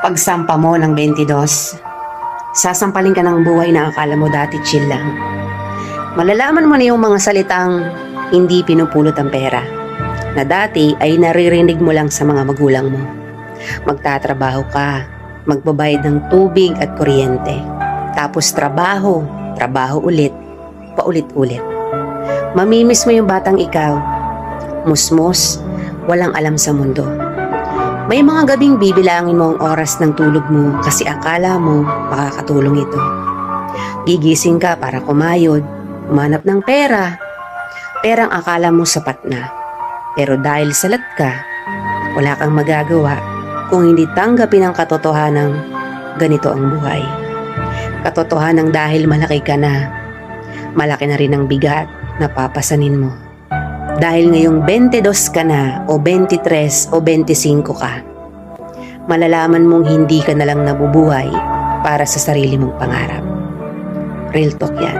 Pagsampa mo ng 22, sasampalin ka ng buhay na akala mo dati chill lang. Malalaman mo na yung mga salitang hindi pinupulot ang pera, na dati ay naririnig mo lang sa mga magulang mo. Magtatrabaho ka, magbabayad ng tubig at kuryente. Tapos trabaho ulit, paulit-ulit. Mamimiss mo yung batang ikaw, musmos, walang alam sa mundo. May mga gabing bibilangin mo ang oras ng tulog mo kasi akala mo makakatulong ito. Gigising ka para kumayod, umanap ng pera. Perang akala mo sapat na. Pero dahil salat ka, wala kang magagawa kung hindi tanggapin ang katotohanang ganito ang buhay. Katotohanang dahil malaki ka na, malaki na rin ang bigat na papasanin mo. Dahil ngayong 22 ka na o 23 o 25 ka, malalaman mong hindi ka na lang nabubuhay para sa sarili mong pangarap. Real talk yan.